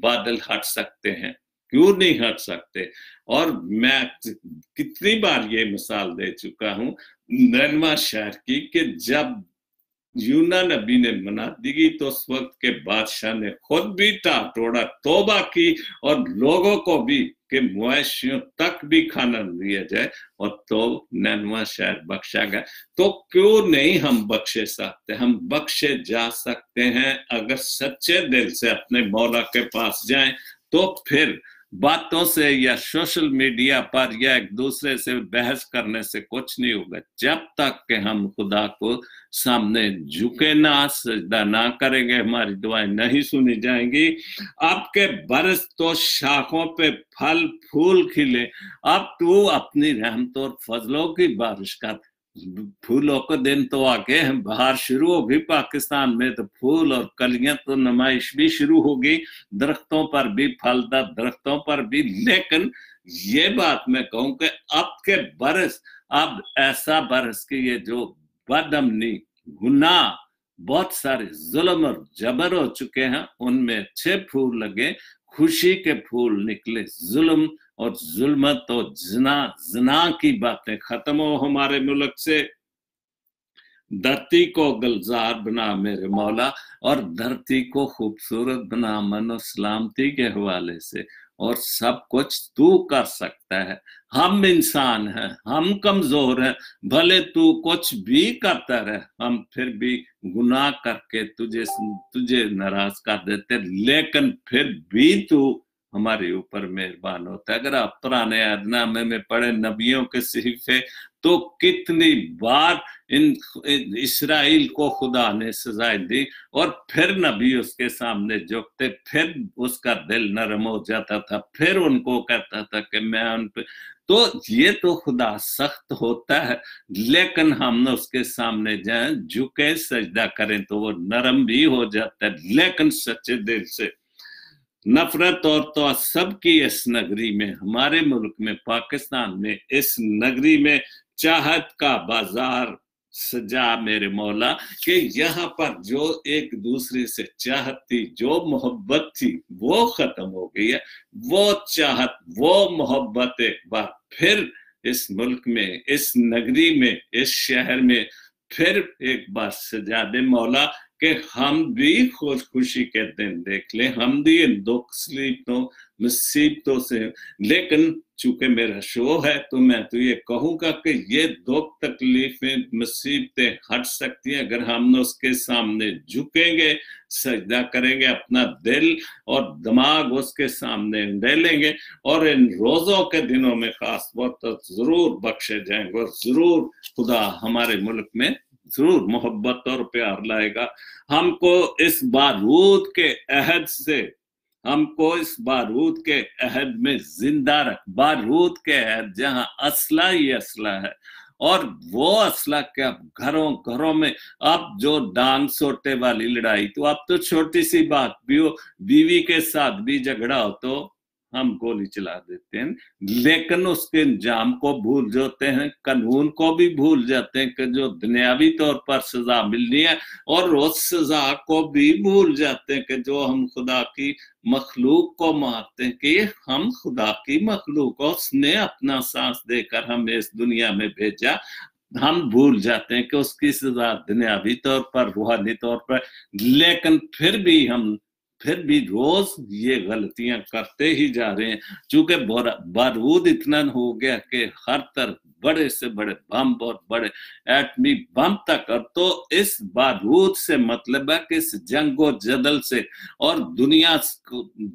बादल हट सकते हैं। क्यों नहीं हट सकते? और मैं कितनी बार ये मिसाल दे चुका हूं नैनवा शहर की, कि जब यूना नबी ने मना दी तो उस वक्त के बादशाह ने खुद भी टाटोड़ा तौबा की और लोगों को भी कि मुआशियों तक भी खाना दिया जाए, और तो नैनवा शहर बख्शा गया। तो क्यों नहीं हम बख्शे सकते? हम बख्शे जा सकते हैं अगर सच्चे दिल से अपने मौला के पास जाएं। तो फिर बातों से या सोशल मीडिया पर या एक दूसरे से बहस करने से कुछ नहीं होगा। जब तक कि हम खुदा को सामने झुके ना, सजदा ना करेंगे, हमारी दुआएं नहीं सुनी जाएंगी। आपके बरस तो शाखों पे फल फूल खिले, अब तू अपनी रहमत और फजलों की बारिश कर। फूलों के दिन तो आगे हैं, बाहर शुरू होगी पाकिस्तान में, तो फूल और कलियां तो नुमाइश भी शुरू होगी, दरख्तों पर भी, फलदार दरख्तों पर भी। लेकिन ये बात मैं कहूं कि अब के बरस, अब ऐसा बरस कि ये जो बदअमनी, गुनाह, बहुत सारे जुल्म और जबर हो चुके हैं, उनमें अच्छे फूल लगे, खुशी के फूल निकले। जुल्म और जुल्मत और जना की बातें खत्म हो हमारे मुल्क से। धरती को गुलजार बना मेरे मौला, और धरती को खूबसूरत बना अमन और सलामती के हवाले से। और सब कुछ तू कर सकता है। हम इंसान हैं, हम कमजोर हैं, भले तू कुछ भी करता रहे, हम फिर भी गुनाह करके तुझे नाराज कर देते, लेकिन फिर भी तू हमारे ऊपर मेहरबान होता है। अगर आप पुराने अहदनामे में पढ़े नबियों के सहीफे, तो कितनी बार इन इस्राइल को खुदा ने सजाएं दी, और फिर नबी उसके सामने झुकते, फिर उसका दिल नरम हो जाता था, फिर उनको कहता था कि मैं उन पे। तो ये तो खुदा सख्त होता है, लेकिन हम उसके सामने जाएं, झुके, सजदा करें, तो वो नरम भी हो जाता है। लेकिन सच्चे दिल से नफरत और तो सबकी इस नगरी में, हमारे मुल्क में, पाकिस्तान में, इस नगरी में चाहत का बाजार सजा मेरे मौला, कि यहाँ पर जो एक दूसरे से चाहत थी, जो मोहब्बत थी, वो खत्म हो गई है। वो चाहत, वो मोहब्बत एक बार फिर इस मुल्क में, इस नगरी में, इस शहर में फिर एक बार सजा दे मौला, कि हम भी खुशी के दिन देख लें, हम भी इन दुख तकलीफों मुसीबतों से। लेकिन चूंकि मेरा शो है, तो मैं तो ये कहूंगा कि ये दुख तकलीफें मुसीबतें हट सकती हैं अगर हम उसके सामने झुकेंगे, सजदा करेंगे, अपना दिल और दिमाग उसके सामने डालेंगे, और इन रोजों के दिनों में खास तौर पर जरूर बख्शे जाएंगे, और जरूर खुदा हमारे मुल्क में जरूर मोहब्बत और प्यार लाएगा। हमको इस बारूद के अहद से, हमको इस बारूद के अहद में जिंदा रख। बारूद के अहद जहां असला ही असला है, और वो असला क्या, घरों घरों में अब जो डांग सोटे वाली लड़ाई, तो अब तो छोटी सी बात भी हो, बीवी के साथ भी झगड़ा हो तो हम गोली चला देते हैं, लेकिन उसके अंजाम को भूल जाते हैं, कानून को भी भूल जाते हैं कि जो दुनियावी तौर पर सजा मिलनी है, और उस सजा को भी भूल जाते हैं कि जो हम खुदा की मखलूक को मारते हैं, कि हम खुदा की मखलूक को, उसने अपना सांस देकर हमें इस दुनिया में भेजा। हम भूल जाते हैं कि उसकी सजा दुनियावी तौर पर, रूहानी तौर पर, लेकिन फिर भी रोज ये गलतियां करते ही जा रहे हैं। चूंकि बारूद इतना हो गया कि हर तरफ बड़े से बड़े बम और बड़े एटमी बम तक, और तो इस बारूद से मतलब है कि इस जंगो जदल से, और दुनिया,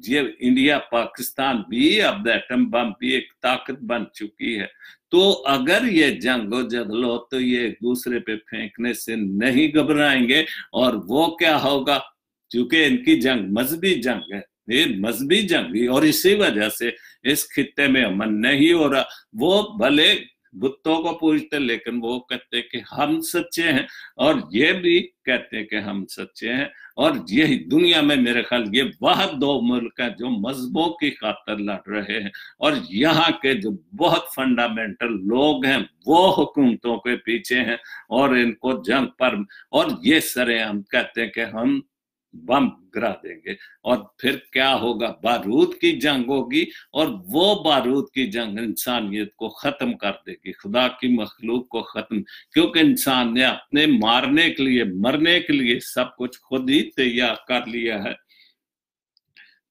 ये इंडिया पाकिस्तान भी अब एटम बम भी एक ताकत बन चुकी है। तो अगर ये जंगो जदल हो तो ये एक दूसरे पे फेंकने से नहीं घबराएंगे, और वो क्या होगा, क्योंकि इनकी जंग मजहबी जंग है, ये मजहबी जंग भी, और इसी वजह से इस खित्ते में अमन नहीं हो रहा। वो भले बुतों को पूजते लेकिन वो कहते कि हम सच्चे हैं, और ये भी कहते कि हम सच्चे हैं। और यही दुनिया में मेरे ख्याल ये वह दो मुल्क हैं जो मजहबों की खातिर लड़ रहे हैं, और यहाँ के जो बहुत फंडामेंटल लोग हैं वो हुकूमतों के पीछे हैं और इनको जंग पर, और ये सरेआम कहते हैं कि हम बम गिरा देंगे। और फिर क्या होगा, बारूद की जंग होगी, और वो बारूद की जंग इंसानियत को खत्म कर देगी, खुदा की मखलूक को खत्म, क्योंकि इंसान ने अपने मारने के लिए, मरने के लिए सब कुछ खुद ही तैयार कर लिया है।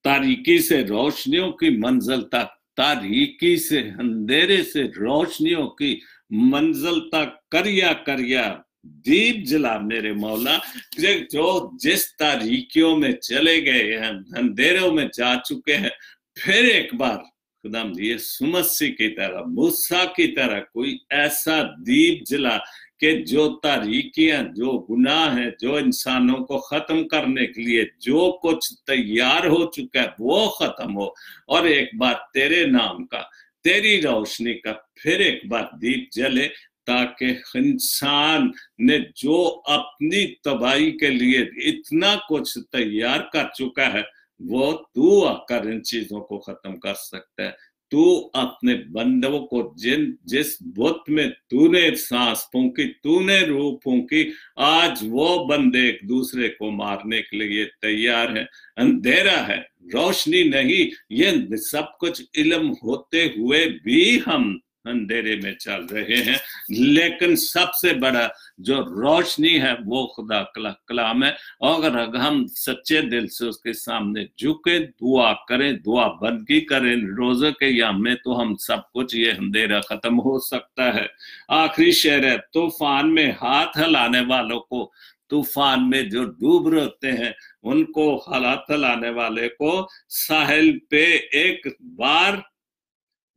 तारीकी से रोशनियों की मंजिल तक, तारीकी से अंधेरे से रोशनियों की मंजिल तक करिया करिया दीप जला मेरे मौला। जो जिस तारीकियों में चले गए हैं, अंधेरों में जा चुके हैं, फिर एक बार खुदाम ये सुमस्सी की तरह, मूसा की तरह कोई ऐसा दीप जला कि जो तारीकियां, जो गुनाह है, जो इंसानों को खत्म करने के लिए जो कुछ तैयार हो चुका है वो खत्म हो, और एक बार तेरे नाम का, तेरी रोशनी का फिर एक बार दीप जले, ताकि इंसान ने जो अपनी तबाही के लिए इतना कुछ तैयार कर चुका है वो तू आकर इन चीजों को खत्म कर सकता है। तू अपने बंदों को जिस बुत में तूने सांस फूंकी, तूने रूह फूंकी, आज वो बंदे एक दूसरे को मारने के लिए तैयार हैं। अंधेरा है, रोशनी नहीं, ये सब कुछ इल्म होते हुए भी हम अंधेरे में चल रहे हैं, लेकिन सबसे बड़ा जो रोशनी है वो खुदा का कलाम है। और अगर हम सच्चे दिल से उसके सामने झुके, दुआ करें, दुआ बंदगी करें रोजे के याम में, तो हम सब कुछ, ये अंधेरा खत्म हो सकता है। आखिरी शेर है, तूफान में हाथ हिलाने वालों को, तूफान में जो डूब रहते हैं उनको, हाथ हिलाने वाले को साहिल पे एक बार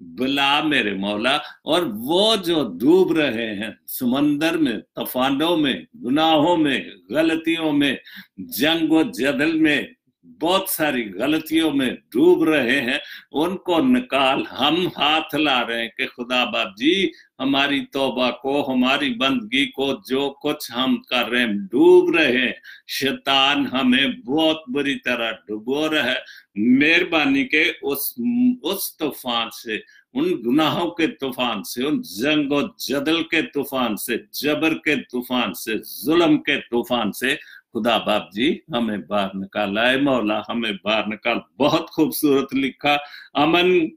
बुला मेरे मौला। और वो जो डूब रहे हैं समंदर में, तूफानों में, गुनाहों में, गलतियों में, जंग व जदल में, बहुत सारी गलतियों में डूब रहे हैं, उनको निकाल। हम हाथ ला रहे हैं कि खुदा बाप जी हमारी तौबा को, हमारी बंदगी को, जो कुछ हम कर रहे हैं, डूब रहे हैं, शैतान हमें बहुत बुरी तरह डुबो रहा है। मेहरबानी के उस तूफान से, उन गुनाहों के तूफान से, उन जंग और जदल के तूफान से, जबर के तूफान से, जुल्म के तूफान से खुदा बाप जी हमें बाहर निकाला है मौला, हमें बाहर निकाल। बहुत खूबसूरत लिखा, अमन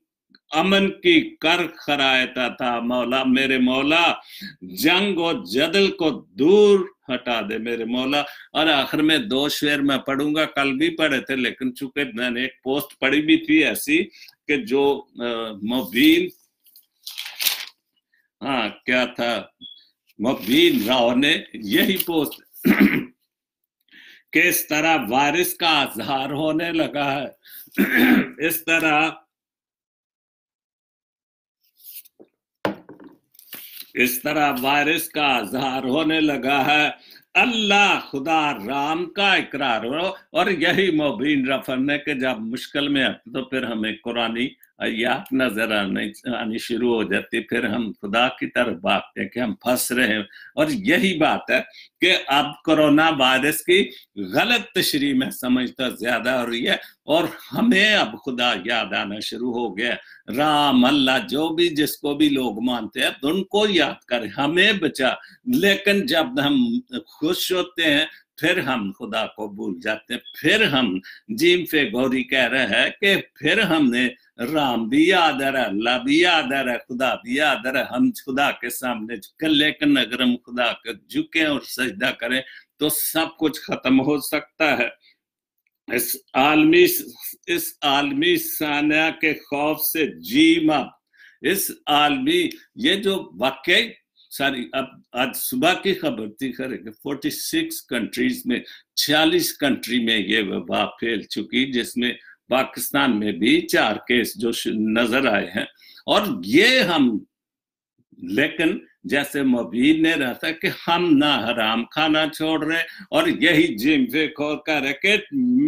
अमन की कर खरायता था मौला, मेरे मौला जंग और जदल को दूर हटा दे मेरे मौला। और आखिर में दो शेर मैं पढ़ूंगा, कल भी पढ़े थे, लेकिन चूंकि मैंने एक पोस्ट पढ़ी भी थी ऐसी कि जो मुबीन, हाँ क्या था, मुबीन राव ने यही पोस्ट कि इस तरह वारिस का अजहार होने लगा है, इस तरह वारिस का अजहार होने लगा है। अल्लाह खुदा राम का इकरार हो। और यही मुबीन रफर ने कि जब मुश्किल में आते तो फिर हमें कुरानी आयत नजर आनी शुरू हो जाती, फिर हम खुदा की तरफ भागते हैं कि हम फंस रहे हैं। और यही बात है कि अब कोरोना वायरस की गलत तशरीह में समझता ज्यादा हो रही है, और हमें अब खुदा याद आना शुरू हो गया। राम, अल्लाह, जो भी जिसको भी लोग मानते हैं उनको याद करें, हमें बचा। लेकिन जब हम खुश होते हैं फिर हम खुदा को भूल जाते हैं। फिर हम जीम पे गौरी कह रहे हैं कि फिर हमने राम भी याद आ रहा, अल्लाह भी याद आ रहा, खुदा भी याद आ रहा। हम खुदा के सामने लेकिन अगर हम खुदा के झुके और सजदा करें तो सब कुछ खत्म हो सकता है। इस आलमी सानिया के खौफ से जी मत, इस आलमी, ये जो वाकई सारी, अब आज सुबह की खबर थी खरे 46 कंट्रीज में, 46 कंट्री में ये वबा फैल चुकी, जिसमें पाकिस्तान में भी 4 केस जो नजर आए हैं। और ये हम, लेकिन जैसे मुबीन ने रहा कि हम ना हराम खाना छोड़ रहे और यही जिम से खोल कर के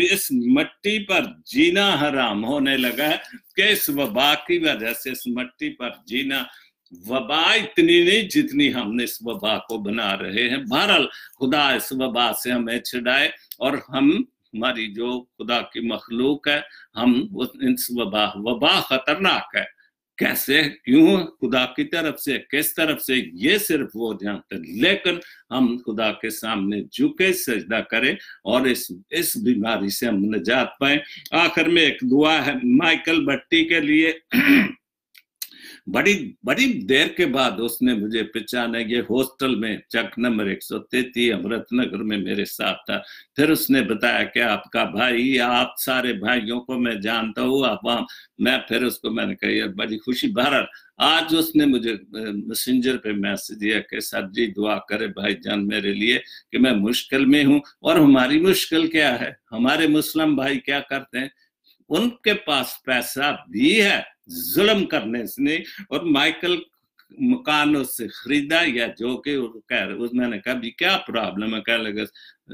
इस मिट्टी पर जीना हराम होने लगा है कि इस वबा की वजह से इस मिट्टी पर जीना, वबा इतनी नहीं जितनी हमने इस वबा को बना रहे हैं। बहरहाल खुदा इस वबा से हमें छुड़ाए और हम, हमारी जो खुदा की मखलूक है, हम इस वबा खतरनाक है, कैसे, क्यों, खुदा की तरफ से, किस तरफ से, ये सिर्फ वो जानते, लेकिन हम खुदा के सामने झुके सजदा करें और इस बीमारी से हम निजात पाए। आखिर में एक दुआ है माइकल भट्टी के लिए। बड़ी बड़ी देर के बाद उसने मुझे पहचाना, ये हॉस्टल में चक नंबर 133 अमृतनगर में मेरे साथ था। फिर उसने बताया कि आपका भाई, आप सारे भाइयों को मैं जानता हूँ, आप मैं, फिर उसको मैंने कहा यार बड़ी खुशी। बहरहाल आज उसने मुझे मैसेंजर पे मैसेज दिया कि सर जी दुआ करे भाईजान मेरे लिए कि मैं मुश्किल में हूँ। और हमारी मुश्किल क्या है, हमारे मुस्लिम भाई क्या करते हैं, उनके पास पैसा भी है जुल्म करने से, और माइकल मकान उससे खरीदा या जो कि मैंने कहा भी क्या प्रॉब्लम है, क्या लगा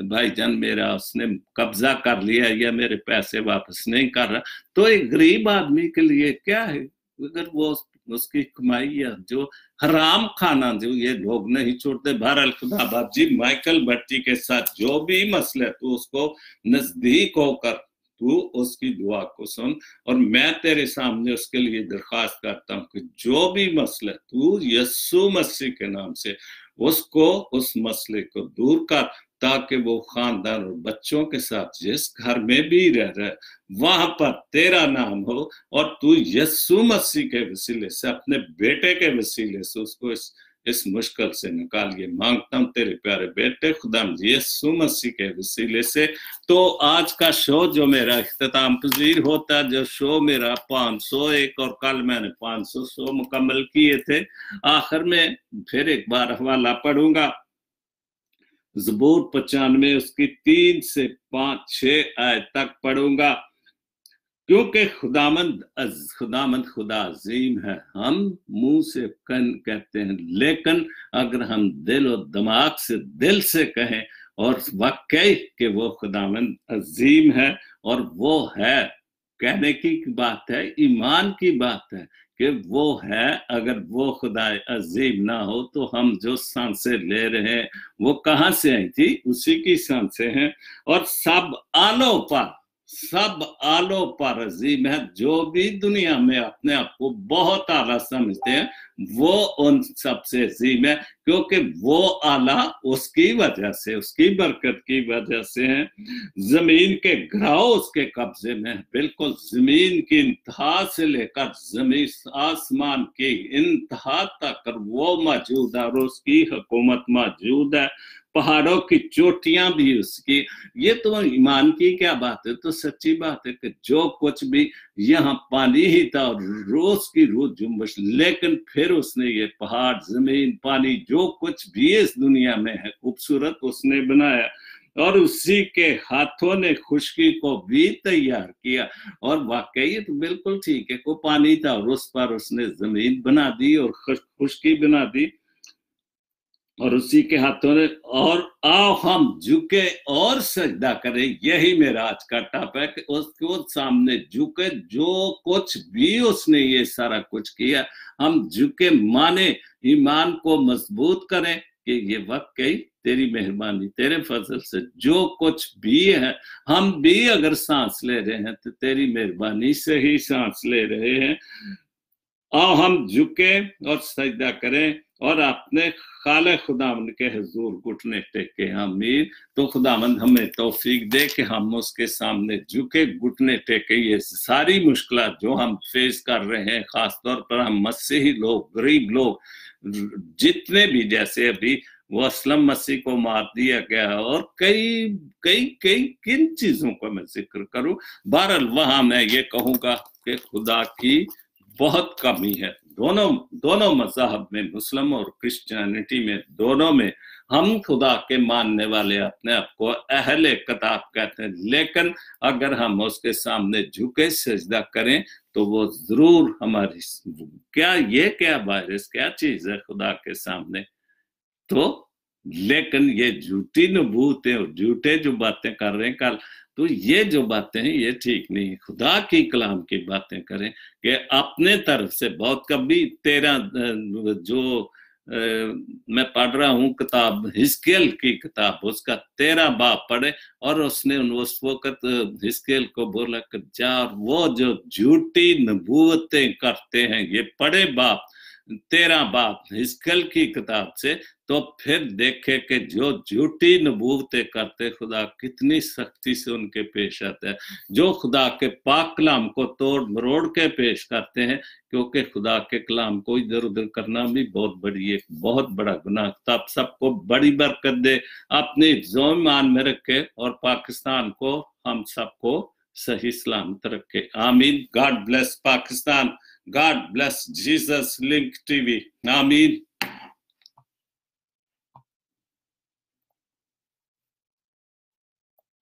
भाईजान मेरा उसने कब्जा कर लिया या मेरे पैसे वापस नहीं कर रहा। तो एक गरीब आदमी के लिए क्या है, अगर वो उसकी कमाई या जो हराम खाना जो ये लोग नहीं छोड़ते। बहरहाल खुदा बाप जी माइकल भट्टी के साथ जो भी मसले, तो उसको नजदीक होकर तू उसकी दुआ को सुन, और मैं तेरे सामने उसके लिए दरखास्त करता हूँ कि जो भी मसला, तू यीशु मसीह के नाम से उसको उस मसले को दूर कर, ताकि वो खानदान और बच्चों के साथ जिस घर में भी रह रहा है वहां पर तेरा नाम हो, और तू यीशु मसीह के वसीले से, अपने बेटे के वसीले से उसको इस मुश्किल से निकालिए। मांगता हूं तेरे प्यारे बेटे खुदा यीशु मसीह के वसीले से। तो आज का शो जो मेरा इख्तिताम पजीर होता, जो शो मेरा 501 और कल मैंने 500 शो मुकम्मल किए थे। आखिर में फिर एक बार हवाला पढ़ूंगा, ज़बूर 95 उसकी 3 से 5-6 आयत तक पढ़ूंगा, क्योंकि खुदामंद खुदा अजीम है। हम मुंह से कहते हैं, लेकिन अगर हम दिल और दिमाग से, दिल से कहें और वाकई कि वो खुदामंद अजीम है, और वो है, कहने की बात है, ईमान की बात है कि वो है। अगर वो खुदा अजीम ना हो तो हम जो सांसें ले रहे हैं वो कहाँ से आई थी, उसी की सांसें हैं। और सब आलो पर अजीम है। जो भी दुनिया में अपने आप को बहुत आला समझते हैं वो उन सबसे अजीम है, क्योंकि वो आला उसकी वजह से, उसकी बरकत की वजह से है। जमीन के घराव उसके कब्जे में, बिल्कुल जमीन की इंतहा से लेकर जमीन आसमान की इंतहा तक वो मौजूद है, और उसकी हुकूमत मौजूद है। पहाड़ों की चोटियां भी उसकी। ये तो ईमान की क्या बात है, तो सच्ची बात है कि जो कुछ भी यहाँ पानी ही था और रोज की रोज जुम्बश, लेकिन फिर उसने ये पहाड़, जमीन, पानी, जो कुछ भी इस दुनिया में है खूबसूरत उसने बनाया, और उसी के हाथों ने खुशकी को भी तैयार किया। और वाकई तो बिल्कुल ठीक है, को पानी था और उस पर उसने जमीन बना दी और खुशकी बना दी, और उसी के हाथों ने। और आओ हम झुके और सजदा करें, यही मेरा आज का टॉपिक है। उसको सामने झुके, जो कुछ भी उसने ये सारा कुछ किया, हम झुके, माने, ईमान को मजबूत करें कि ये वाकई तेरी मेहरबानी, तेरे फजल से जो कुछ भी है, हम भी अगर सांस ले रहे हैं तो तेरी मेहरबानी से ही सांस ले रहे हैं। आओ हम झुके और सजदा करें और अपने खाले खुदावंद के हुजूर घुटने टेके। आमीन। तो खुदावंद हमें तौफीक दे कि हम उसके सामने झुके, घुटने टेके। ये सारी मुश्किलात जो हम फेस कर रहे हैं, खासतौर पर हम मसीही लोग, गरीब लोग, जितने भी, जैसे अभी वो असलम मसीह को मार दिया गया, और कई कई कई किन चीजों का मैं जिक्र करूं। बहरहाल वहां मैं ये कहूंगा कि खुदा की बहुत कमी है। दोनों मज़हब में, मुस्लिम और क्रिश्चियनिटी में, दोनों में हम खुदा के मानने वाले अपने आप को अहले किताब कहते हैं, लेकिन अगर हम उसके सामने झुके सजदा करें तो वो जरूर हमारी, क्या वायरस, क्या चीज है खुदा के सामने। तो लेकिन ये झूठी नबूतें और झूठे जो बातें कर रहे हैं कल, तो ये जो बातें हैं ये ठीक नहीं। खुदा की कलाम की बातें करें कि अपने तरफ से बहुत, कभी तेरा जो मैं पढ़ रहा हूँ किताब हिस्केल की किताब, उसका 13 बाब पढ़े और उसने उस वक्त हिस्केल को बोला कि जा वो जो झूठी नबूवतें करते हैं, ये पढ़े बाप 13 बाब हिस्केल की किताब से, तो फिर देखे कि जो झूठी नबूवतें करते खुदा कितनी सख्ती से उनके पेश आता है, जो खुदा के पाक कलाम को तोड़ मरोड़ के पेश करते हैं, क्योंकि खुदा के कलाम को इधर उधर करना भी बहुत बड़ा गुनाह। तब सबको बड़ी बरकत दे, अपनी ईमान में रखे और पाकिस्तान को हम सबको सही सलामत रखे। आमीन। God bless Pakistan, God bless Jesus link TV. आमीन।